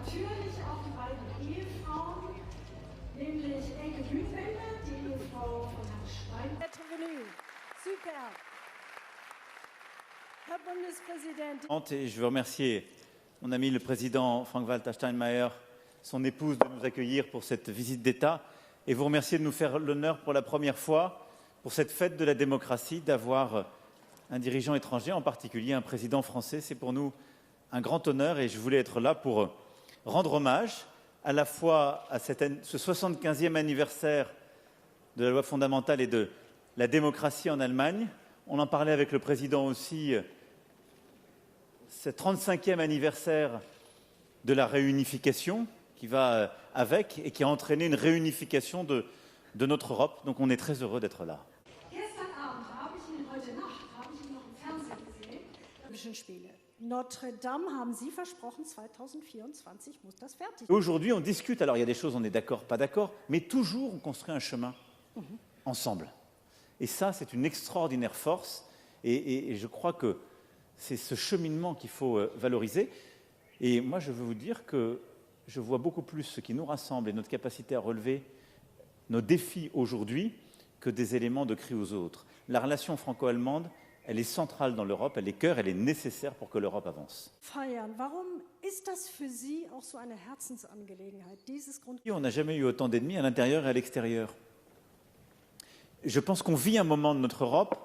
natürlich auch die beiden Ehefrauen, nämlich Elke Bühnwender, die Ehefrau von Herrn Stein. Bienvenue. Super. Herr Bundespräsident. Et je veux remercier mon ami le président Frank-Walter Steinmeier, son épouse, de nous accueillir pour cette visite d'État et vous remercier de nous faire l'honneur pour la première fois, pour cette fête de la démocratie, d'avoir un dirigeant étranger, en particulier un président français. C'est pour nous un grand honneur et je voulais être là pour rendre hommage à la fois à ce 75e anniversaire de la loi fondamentale et de la démocratie en Allemagne. On en parlait avec le président aussi, ce 35e anniversaire de la réunification qui va avec et qui a entraîné une réunification de notre Europe. Donc on est très heureux d'être là. Notre-Dame, haben Sie versprochen, 2024 muss das fertig. Aujourd'hui, on discute. Alors, il y a des choses, on est d'accord, pas d'accord, mais toujours, on construit un chemin ensemble. Et ça, c'est une extraordinaire force. Et je crois que c'est ce cheminement qu'il faut valoriser. Et moi, je veux vous dire que je vois beaucoup plus ce qui nous rassemble et notre capacité à relever nos défis aujourd'hui que des éléments de cri aux autres. La relation franco-allemande, elle est centrale dans l'Europe, elle est cœur, elle est nécessaire pour que l'Europe avance. Feiern. Warum ist das für Sie auch so eine Herzensangelegenheit, dieses On n'a jamais eu autant d'ennemis à l'intérieur et à l'extérieur. Je pense qu'on vit un moment de notre Europe,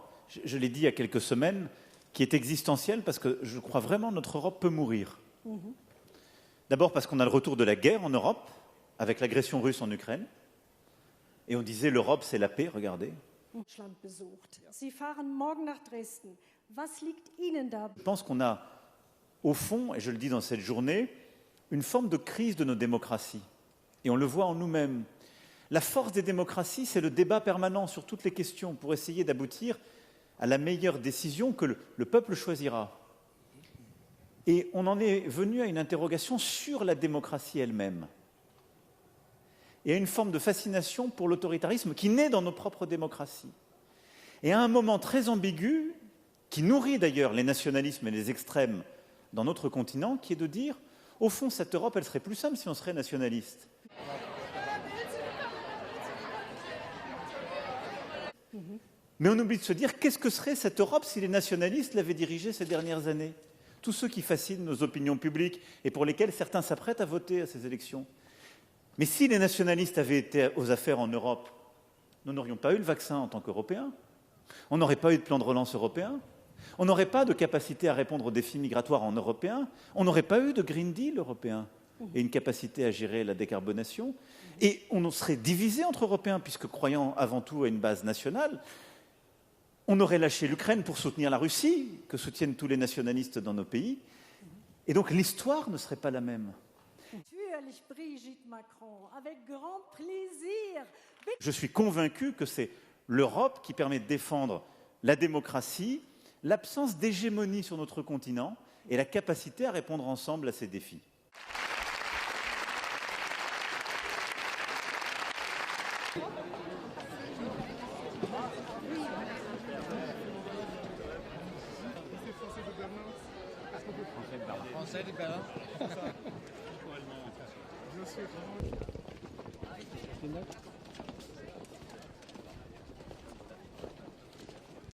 je l'ai dit il y a quelques semaines, qui est existentiel parce que je crois vraiment que notre Europe peut mourir. D'abord parce qu'on a le retour de la guerre en Europe, avec l'agression russe en Ukraine. Et on disait l'Europe c'est la paix, regardez. Sie fahren morgen nach Dresden. Was liegt Ihnen da? Je pense qu'on a, au fond, et je le dis dans cette journée, une forme de crise de nos démocraties. Et on le voit en nous-mêmes. La force des démocraties, c'est le débat permanent sur toutes les questions pour essayer d'aboutir à la meilleure décision que le peuple choisira. Et on en est venu à une interrogation sur la démocratie elle-même. Et à une forme de fascination pour l'autoritarisme qui naît dans nos propres démocraties. Et à un moment très ambigu, qui nourrit d'ailleurs les nationalismes et les extrêmes dans notre continent, qui est de dire, au fond, cette Europe, elle serait plus simple si on serait nationaliste. Mais on oublie de se dire, qu'est-ce que serait cette Europe si les nationalistes l'avaient dirigée ces dernières années? Tous ceux qui fascinent nos opinions publiques et pour lesquels certains s'apprêtent à voter à ces élections. Mais si les nationalistes avaient été aux affaires en Europe, nous n'aurions pas eu le vaccin en tant qu'Européens, on n'aurait pas eu de plan de relance européen, on n'aurait pas de capacité à répondre aux défis migratoires en européen, on n'aurait pas eu de Green Deal européen et une capacité à gérer la décarbonation, et on serait divisé entre Européens, puisque croyant avant tout à une base nationale, on aurait lâché l'Ukraine pour soutenir la Russie, que soutiennent tous les nationalistes dans nos pays, et donc l'histoire ne serait pas la même. Je suis convaincu que c'est l'Europe qui permet de défendre la démocratie, l'absence d'hégémonie sur notre continent et la capacité à répondre ensemble à ces défis. Français de Berlin. Français de Berlin.